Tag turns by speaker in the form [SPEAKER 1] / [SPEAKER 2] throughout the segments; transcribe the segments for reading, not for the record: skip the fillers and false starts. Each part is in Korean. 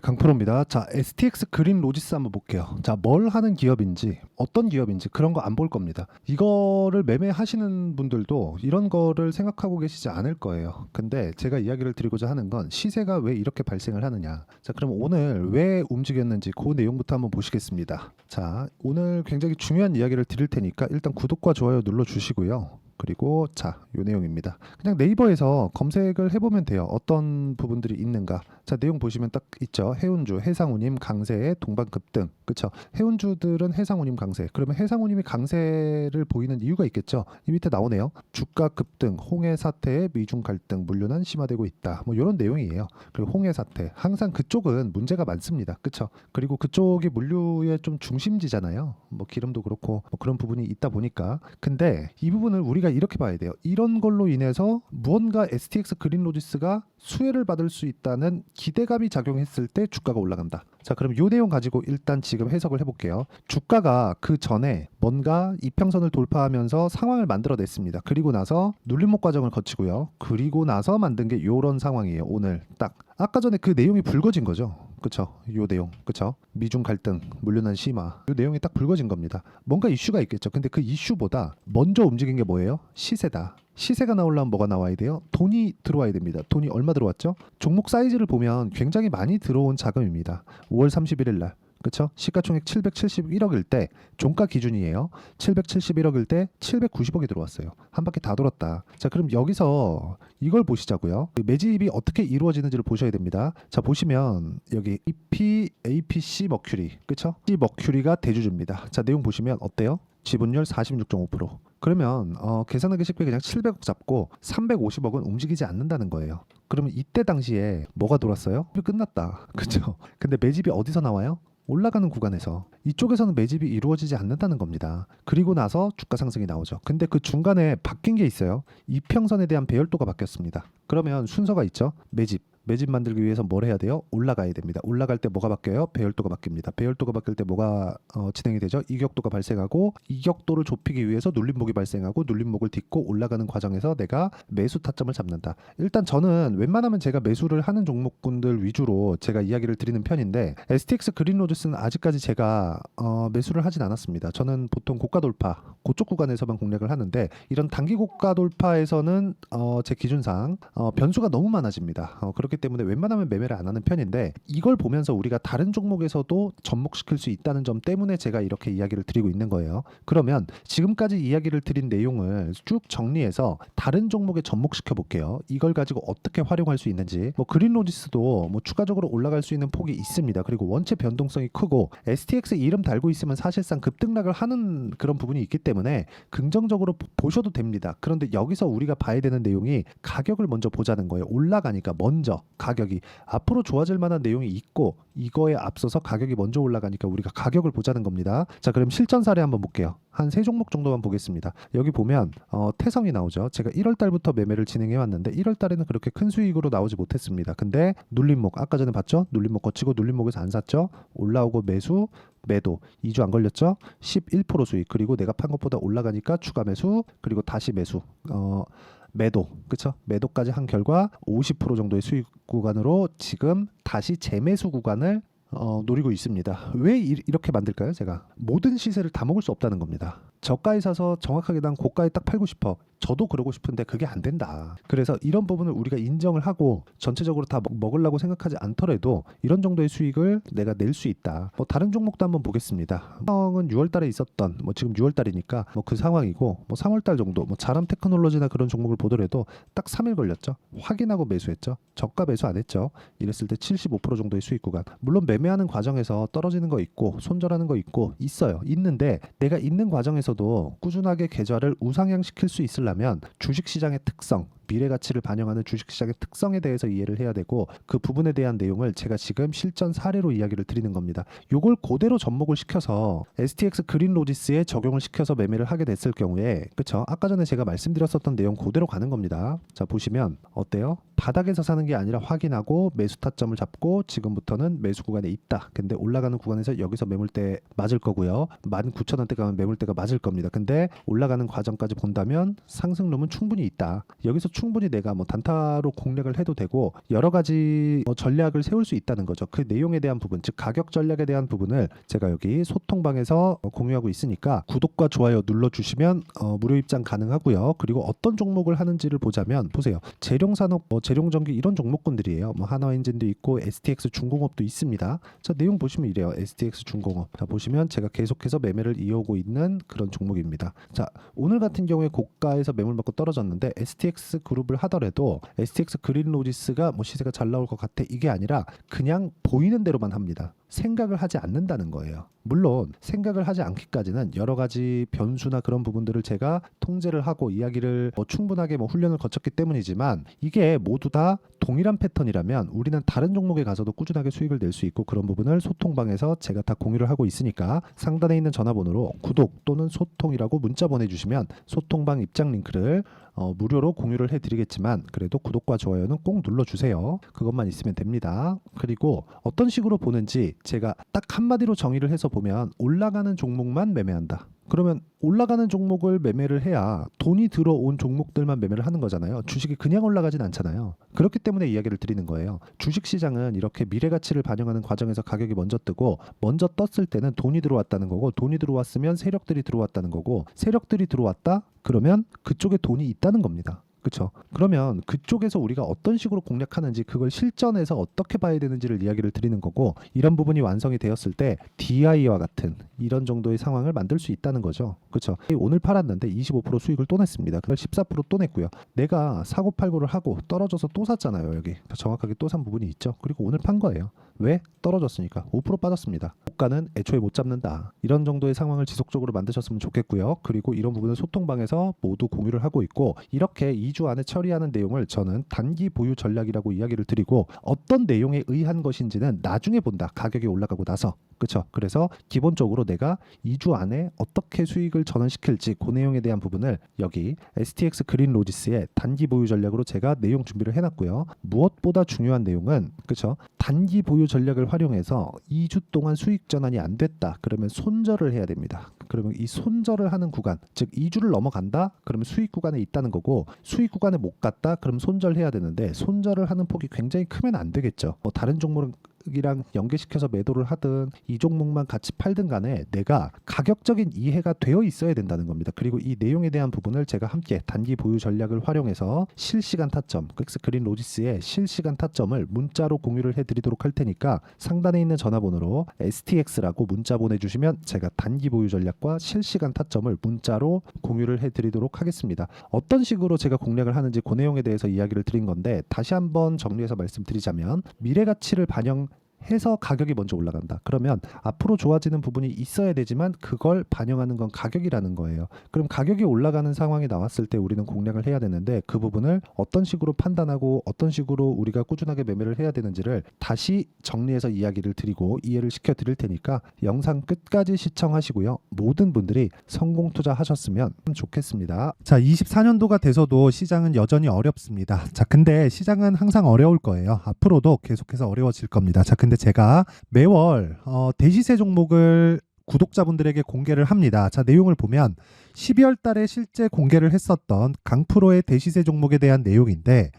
[SPEAKER 1] 강프로입니다. 자, STX 그린 로지스 한번 볼게요. 자, 뭘 하는 기업인지, 어떤 기업인지 그런 거 안 볼 겁니다. 이거를 매매하시는 분들도 이런 거를 생각하고 계시지 않을 거예요. 근데 제가 이야기를 드리고자 하는 건 시세가 왜 이렇게 발생을 하느냐. 자, 그럼 오늘 왜 움직였는지 그 내용부터 한번 보시겠습니다. 자, 오늘 굉장히 중요한 이야기를 드릴 테니까 일단 구독과 좋아요 눌러주시고요. 그리고 자, 요 내용입니다. 그냥 네이버에서 검색을 해보면 돼요. 어떤 부분들이 있는가. 자, 내용 보시면 딱 있죠. 해운주, 해상운임, 강세, 동반급등. 그쵸? 해운주들은 해상운임 강세. 그러면 해상운임이 강세를 보이는 이유가 있겠죠. 이 밑에 나오네요. 주가 급등, 홍해 사태에 미중 갈등, 물류난 심화되고 있다. 뭐 이런 내용이에요. 그리고 홍해 사태. 항상 그쪽은 문제가 많습니다. 그쵸? 그리고 그쪽이 물류의 좀 중심지잖아요. 뭐 기름도 그렇고 뭐 그런 부분이 있다 보니까. 근데 이 부분을 우리가 이렇게 봐야 돼요. 이런 걸로 인해서 무언가 STX 그린로지스가 수혜를 받을 수 있다는 기대감이 작용했을 때 주가가 올라간다. 자, 그럼 이 내용 가지고 일단 지금 해석을 해볼게요. 주가가 그 전에 뭔가 이평선을 돌파하면서 상황을 만들어냈습니다. 그리고 나서 눌림목 과정을 거치고요. 그리고 나서 만든 게 이런 상황이에요. 오늘 딱 아까 전에 그 내용이 불거진 거죠. 그쵸? 요 내용, 그쵸? 미중 갈등, 물류난 심화. 요 내용이 딱 불거진 겁니다. 뭔가 이슈가 있겠죠. 근데 그 이슈보다 먼저 움직인 게 뭐예요? 시세다. 시세가 나오려면 뭐가 나와야 돼요? 돈이 들어와야 됩니다. 돈이 얼마 들어왔죠? 종목 사이즈를 보면 굉장히 많이 들어온 자금입니다. 5월 31일 날. 그쵸? 시가총액 771억일 때 종가 기준이에요. 771억일 때 790억이 들어왔어요. 한 바퀴 다 돌았다. 자, 그럼 여기서 이걸 보시자고요. 매집이 어떻게 이루어지는지를 보셔야 됩니다. 자, 보시면 여기 EP, APC 머큐리, 그쵸? C 머큐리가 대주주입니다. 자, 내용 보시면 어때요? 지분율 46.5%. 그러면 계산하기 쉽게 그냥 700억 잡고 350억은 움직이지 않는다는 거예요. 그러면 이때 당시에 뭐가 돌았어요? 끝났다. 그쵸? 근데 매집이 어디서 나와요? 올라가는 구간에서. 이쪽에서는 매집이 이루어지지 않는다는 겁니다. 그리고 나서 주가 상승이 나오죠. 근데 그 중간에 바뀐 게 있어요. 이평선에 대한 배열도가 바뀌었습니다. 그러면 순서가 있죠. 매집 만들기 위해서 뭘 해야 돼요? 올라가야 됩니다. 올라갈 때 뭐가 바뀌어요? 배열도가 바뀝니다. 배열도가 바뀔 때 뭐가 진행이 되죠? 이격도가 발생하고, 이격도를 좁히기 위해서 눌림목이 발생하고, 눌림목을 딛고 올라가는 과정에서 내가 매수 타점을 잡는다. 일단 저는 웬만하면 제가 매수를 하는 종목군들 위주로 제가 이야기를 드리는 편인데, STX 그린로지스는 아직까지 제가 매수를 하진 않았습니다. 저는 보통 고가 돌파, 그쪽 구간에서만 공략을 하는데, 이런 단기 고가 돌파에서는 제 기준상 변수가 너무 많아집니다. 그렇기 때문에 웬만하면 매매를 안 하는 편인데, 이걸 보면서 우리가 다른 종목에서도 접목시킬 수 있다는 점 때문에 제가 이렇게 이야기를 드리고 있는 거예요. 그러면 지금까지 이야기를 드린 내용을 쭉 정리해서 다른 종목에 접목시켜 볼게요. 이걸 가지고 어떻게 활용할 수 있는지. 뭐 그린로지스도 뭐 추가적으로 올라갈 수 있는 폭이 있습니다. 그리고 원체 변동성이 크고 STX 이름 달고 있으면 사실상 급등락을 하는 그런 부분이 있기 때문에 긍정적으로 보셔도 됩니다. 그런데 여기서 우리가 봐야 되는 내용이 가격을 먼저 보자는 거예요. 올라가니까 먼저 가격이 앞으로 좋아질 만한 내용이 있고, 이거에 앞서서 가격이 먼저 올라가니까 우리가 가격을 보자는 겁니다. 자, 그럼 실전 사례 한번 볼게요. 한 3종목 정도만 보겠습니다. 여기 보면 태성이 나오죠. 제가 1월 달부터 매매를 진행해 왔는데 1월 달에는 그렇게 큰 수익으로 나오지 못했습니다. 근데 눌림목 아까 전에 봤죠? 눌림목 거치고 눌림목에서 안 샀죠? 올라오고 매수, 매도 2주 안 걸렸죠? 11% 수익. 그리고 내가 판 것보다 올라가니까 추가 매수, 그리고 다시 매수. 매도, 그쵸? 매도까지 한 결과 50% 정도의 수익 구간으로 지금 다시 재매수 구간을 노리고 있습니다. 왜 이렇게 만들까요? 제가 모든 시세를 다 먹을 수 없다는 겁니다. 저가에 사서 정확하게 난 고가에 딱 팔고 싶어. 저도 그러고 싶은데 그게 안 된다. 그래서 이런 부분을 우리가 인정을 하고 전체적으로 다 먹으려고 생각하지 않더라도 이런 정도의 수익을 내가 낼 수 있다. 뭐 다른 종목도 한번 보겠습니다. 상황은 6월 달에 있었던, 뭐 지금 6월 달이니까 뭐 그 상황이고, 뭐 3월 달 정도 뭐 자람 테크놀로지나 그런 종목을 보더라도 딱 3일 걸렸죠. 확인하고 매수했죠. 저가 매수 안 했죠. 이랬을 때 75% 정도의 수익 구간. 물론 매매하는 과정에서 떨어지는 거 있고 손절하는 거 있고 있는데 내가 있는 과정에서도 꾸준하게 계좌를 우상향시킬 수 있으려면 주식시장의 특성, 미래 가치를 반영하는 주식시장의 특성에 대해서 이해를 해야 되고, 그 부분에 대한 내용을 제가 지금 실전 사례로 이야기를 드리는 겁니다. 요걸 그대로 접목을 시켜서 STX 그린로지스에 적용을 시켜서 매매를 하게 됐을 경우에, 그쵸? 아까 전에 제가 말씀드렸었던 내용 그대로 가는 겁니다. 자, 보시면 어때요? 바닥에서 사는 게 아니라 확인하고 매수 타점을 잡고 지금부터는 매수 구간에 있다. 근데 올라가는 구간에서 여기서 매물대 맞을 거고요. 19,000원대 가면 매물대가 맞을 겁니다. 근데 올라가는 과정까지 본다면 상승룸은 충분히 있다. 여기서 충분히 내가 뭐 단타로 공략을 해도 되고 여러 가지 전략을 세울 수 있다는 거죠. 그 내용에 대한 부분, 즉 가격 전략에 대한 부분을 제가 여기 소통방에서 공유하고 있으니까 구독과 좋아요 눌러주시면 무료 입장 가능하고요. 그리고 어떤 종목을 하는지를 보자면 보세요. 재룡산업, 재룡전기 이런 종목군들이에요. 뭐 한화엔진도 있고 STX 중공업도 있습니다. 자, 내용 보시면 이래요. STX 중공업. 자, 보시면 제가 계속해서 매매를 이어오고 있는 그런 종목입니다. 자, 오늘 같은 경우에 고가에서 매물 맞고 떨어졌는데 STX 그룹을 하더라도 STX 그린로지스가 뭐 시세가 잘 나올 것 같아 이게 아니라 그냥 보이는 대로만 합니다. 생각을 하지 않는다는 거예요. 물론 생각을 하지 않기까지는 여러 가지 변수나 그런 부분들을 제가 통제를 하고 이야기를 충분하게 훈련을 거쳤기 때문이지만 이게 모두 다 동일한 패턴이라면 우리는 다른 종목에 가서도 꾸준하게 수익을 낼 수 있고 그런 부분을 소통방에서 제가 다 공유를 하고 있으니까 상단에 있는 전화번호로 구독 또는 소통이라고 문자 보내주시면 소통방 입장 링크를 무료로 공유를 해드리겠지만 그래도 구독과 좋아요는 꼭 눌러주세요. 그것만 있으면 됩니다. 그리고 어떤 식으로 보는지 제가 딱 한마디로 정의를 해서 보면 올라가는 종목만 매매한다. 그러면 올라가는 종목을 매매를 해야 돈이 들어온 종목들만 매매를 하는 거잖아요. 주식이 그냥 올라가진 않잖아요. 그렇기 때문에 이야기를 드리는 거예요. 주식시장은 이렇게 미래가치를 반영하는 과정에서 가격이 먼저 뜨고 먼저 떴을 때는 돈이 들어왔다는 거고 돈이 들어왔으면 세력들이 들어왔다는 거고 세력들이 들어왔다? 그러면 그쪽에 돈이 있다는 겁니다. 그렇죠. 그러면 그쪽에서 우리가 어떤 식으로 공략하는지 그걸 실전에서 어떻게 봐야 되는지를 이야기를 드리는 거고 이런 부분이 완성이 되었을 때 DI와 같은 이런 정도의 상황을 만들 수 있다는 거죠. 그렇죠. 오늘 팔았는데 25% 수익을 또 냈습니다. 그걸 14%또 냈고요. 내가 사고 팔고를 하고 떨어져서 또 샀잖아요. 여기 정확하게 또 산 부분이 있죠. 그리고 오늘 판 거예요. 왜? 떨어졌으니까 5% 빠졌습니다. 고가는 애초에 못 잡는다. 이런 정도의 상황을 지속적으로 만드셨으면 좋겠고요. 그리고 이런 부분은 소통방에서 모두 공유를 하고 있고 이렇게 2주 안에 처리하는 내용을 저는 단기 보유 전략이라고 이야기를 드리고 어떤 내용에 의한 것인지는 나중에 본다. 가격이 올라가고 나서. 그렇죠. 그래서 기본적으로 내가 2주 안에 어떻게 수익을 전환시킬지 그 내용에 대한 부분을 여기 STX 그린로지스의 단기 보유 전략으로 제가 내용 준비를 해놨고요. 무엇보다 중요한 내용은 그렇죠. 단기 보유 전략을 활용해서 2주 동안 수익 전환이 안 됐다. 그러면 손절을 해야 됩니다. 그러면 이 손절을 하는 구간, 즉 2주를 넘어간다? 그러면 수익 구간에 있다는 거고 수익 구간에 못 갔다? 그럼 손절해야 되는데 손절을 하는 폭이 굉장히 크면 안 되겠죠. 다른 종목은 이랑 연계시켜서 매도를 하든 이 종목만 같이 팔든 간에 내가 가격적인 이해가 되어 있어야 된다는 겁니다. 그리고 이 내용에 대한 부분을 제가 함께 단기 보유 전략을 활용해서 실시간 타점, 그린 로지스의 실시간 타점을 문자로 공유를 해드리도록 할 테니까 상단에 있는 전화번호로 STX라고 문자 보내주시면 제가 단기 보유 전략과 실시간 타점을 문자로 공유를 해드리도록 하겠습니다. 어떤 식으로 제가 공략을 하는지 그 내용에 대해서 이야기를 드린 건데 다시 한번 정리해서 말씀드리자면 미래가치를 해서 가격이 먼저 올라간다. 그러면 앞으로 좋아지는 부분이 있어야 되지만 그걸 반영하는 건 가격이라는 거예요. 그럼 가격이 올라가는 상황이 나왔을 때 우리는 공략을 해야 되는데 그 부분을 어떤 식으로 판단하고 어떤 식으로 우리가 꾸준하게 매매를 해야 되는지를 다시 정리해서 이야기를 드리고 이해를 시켜 드릴 테니까 영상 끝까지 시청하시고요. 모든 분들이 성공 투자하셨으면 좋겠습니다. 자, 24년도가 돼서도 시장은 여전히 어렵습니다. 자, 근데 시장은 항상 어려울 거예요. 앞으로도 계속해서 어려워질 겁니다. 자, 근데 제가 매월 대시세 종목을 구독자분들에게 공개를 합니다. 자, 내용을 보면 12월 달에 실제 공개를 했었던 강프로의 대시세 종목에 대한 내용인데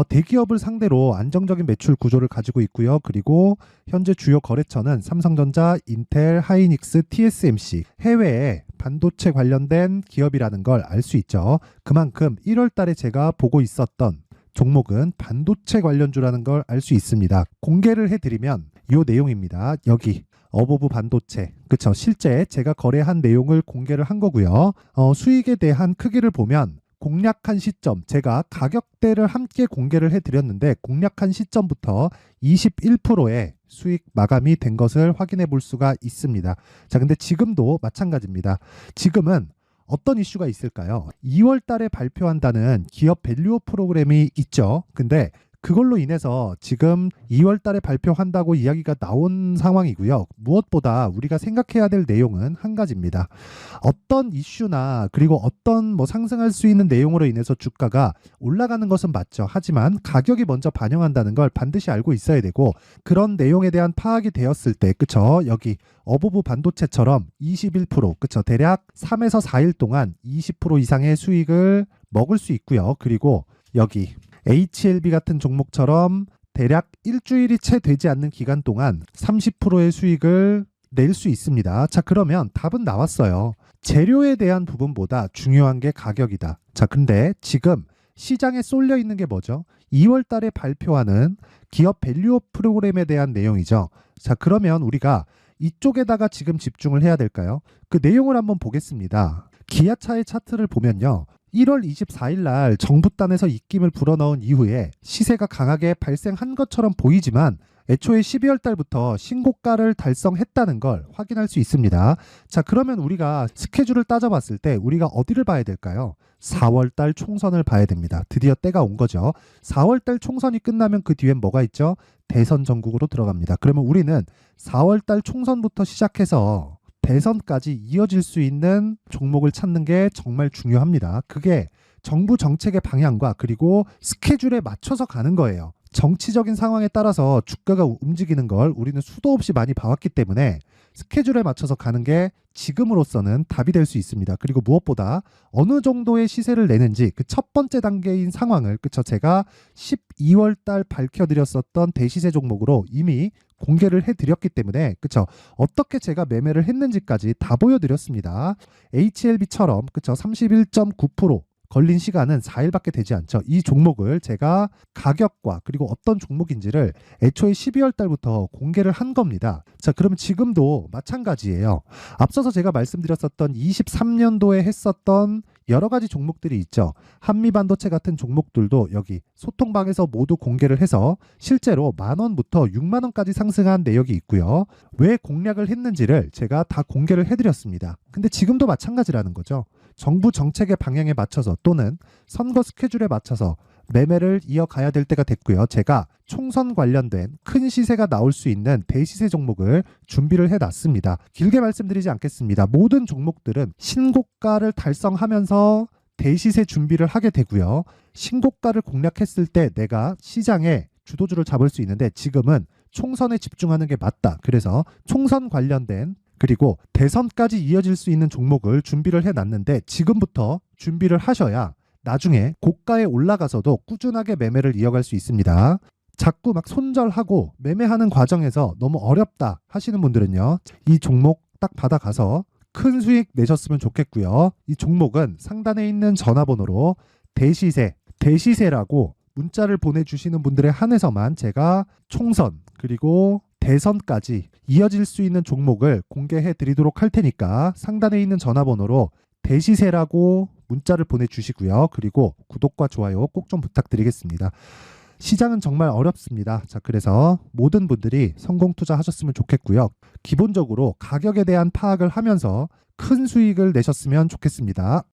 [SPEAKER 1] 대기업을 상대로 안정적인 매출 구조를 가지고 있고요. 그리고 현재 주요 거래처는 삼성전자, 인텔, 하이닉스, TSMC, 해외에 반도체 관련된 기업이라는 걸 알 수 있죠. 그만큼 1월 달에 제가 보고 있었던 종목은 반도체 관련주라는 걸 알 수 있습니다. 공개를 해드리면 이 내용입니다. 여기 어보브 반도체, 그쵸? 실제 제가 거래한 내용을 공개를 한 거고요. 수익에 대한 크기를 보면 공략한 시점, 제가 가격대를 함께 공개를 해드렸는데 공략한 시점부터 21%의 수익 마감이 된 것을 확인해 볼 수가 있습니다. 자, 근데 지금도 마찬가지입니다. 지금은 어떤 이슈가 있을까요? 2월 달에 발표한다는 기업 밸류업 프로그램이 있죠. 근데 그걸로 인해서 지금 2월 달에 발표한다고 이야기가 나온 상황이고요. 무엇보다 우리가 생각해야 될 내용은 한 가지입니다. 어떤 이슈나 그리고 어떤 상승할 수 있는 내용으로 인해서 주가가 올라가는 것은 맞죠. 하지만 가격이 먼저 반영한다는 걸 반드시 알고 있어야 되고 그런 내용에 대한 파악이 되었을 때 그쵸? 여기 어보브 반도체처럼 21% 그쵸? 대략 3에서 4일 동안 20% 이상의 수익을 먹을 수 있고요. 그리고 여기 HLB 같은 종목처럼 대략 일주일이 채 되지 않는 기간 동안 30%의 수익을 낼 수 있습니다. 자, 그러면 답은 나왔어요. 재료에 대한 부분보다 중요한 게 가격이다. 자, 근데 지금 시장에 쏠려 있는 게 뭐죠? 2월 달에 발표하는 기업 밸류업 프로그램에 대한 내용이죠. 자, 그러면 우리가 이쪽에다가 지금 집중을 해야 될까요? 그 내용을 한번 보겠습니다. 기아차의 차트를 보면요. 1월 24일 날 정부단에서 입김을 불어넣은 이후에 시세가 강하게 발생한 것처럼 보이지만 애초에 12월 달부터 신고가를 달성했다는 걸 확인할 수 있습니다. 자, 그러면 우리가 스케줄을 따져봤을 때 우리가 어디를 봐야 될까요? 4월 달 총선을 봐야 됩니다. 드디어 때가 온 거죠. 4월 달 총선이 끝나면 그 뒤엔 뭐가 있죠? 대선 전국으로 들어갑니다. 그러면 우리는 4월 달 총선부터 시작해서 대선까지 이어질 수 있는 종목을 찾는 게 정말 중요합니다. 그게 정부 정책의 방향과 그리고 스케줄에 맞춰서 가는 거예요. 정치적인 상황에 따라서 주가가 움직이는 걸 우리는 수도 없이 많이 봐왔기 때문에 스케줄에 맞춰서 가는 게 지금으로서는 답이 될 수 있습니다. 그리고 무엇보다 어느 정도의 시세를 내는지 그 첫 번째 단계인 상황을 제가 12월 달 밝혀드렸었던 대시세 종목으로 이미 공개를 해드렸기 때문에 어떻게 제가 매매를 했는지까지 다 보여드렸습니다. HLB처럼 31.9% 걸린 시간은 4일밖에 되지 않죠. 이 종목을 제가 가격과 그리고 어떤 종목인지를 애초에 12월 달부터 공개를 한 겁니다. 자, 그러면 지금도 마찬가지예요. 앞서서 제가 말씀드렸었던 23년도에 했었던 여러 가지 종목들이 있죠. 한미반도체 같은 종목들도 여기 소통방에서 모두 공개를 해서 실제로 10,000원부터 60,000원까지 상승한 내역이 있고요. 왜 공략을 했는지를 제가 다 공개를 해드렸습니다. 근데 지금도 마찬가지라는 거죠. 정부 정책의 방향에 맞춰서 또는 선거 스케줄에 맞춰서 매매를 이어가야 될 때가 됐고요. 제가 총선 관련된 큰 시세가 나올 수 있는 대시세 종목을 준비를 해놨습니다. 길게 말씀드리지 않겠습니다. 모든 종목들은 신고가를 달성하면서 대시세 준비를 하게 되고요. 신고가를 공략했을 때 내가 시장에 주도주를 잡을 수 있는데 지금은 총선에 집중하는 게 맞다. 그래서 총선 관련된 그리고 대선까지 이어질 수 있는 종목을 준비를 해놨는데 지금부터 준비를 하셔야 나중에 고가에 올라가서도 꾸준하게 매매를 이어갈 수 있습니다. 자꾸 막 손절하고 매매하는 과정에서 너무 어렵다 하시는 분들은요. 이 종목 딱 받아가서 큰 수익 내셨으면 좋겠고요. 이 종목은 상단에 있는 전화번호로 대시세라고 문자를 보내주시는 분들에 한해서만 제가 총선 그리고 대선까지 이어질 수 있는 종목을 공개해 드리도록 할 테니까 상단에 있는 전화번호로 대시세라고 문자를 보내주시고요. 그리고 구독과 좋아요 꼭 좀 부탁드리겠습니다. 시장은 정말 어렵습니다. 자, 그래서 모든 분들이 성공 투자하셨으면 좋겠고요. 기본적으로 가격에 대한 파악을 하면서 큰 수익을 내셨으면 좋겠습니다.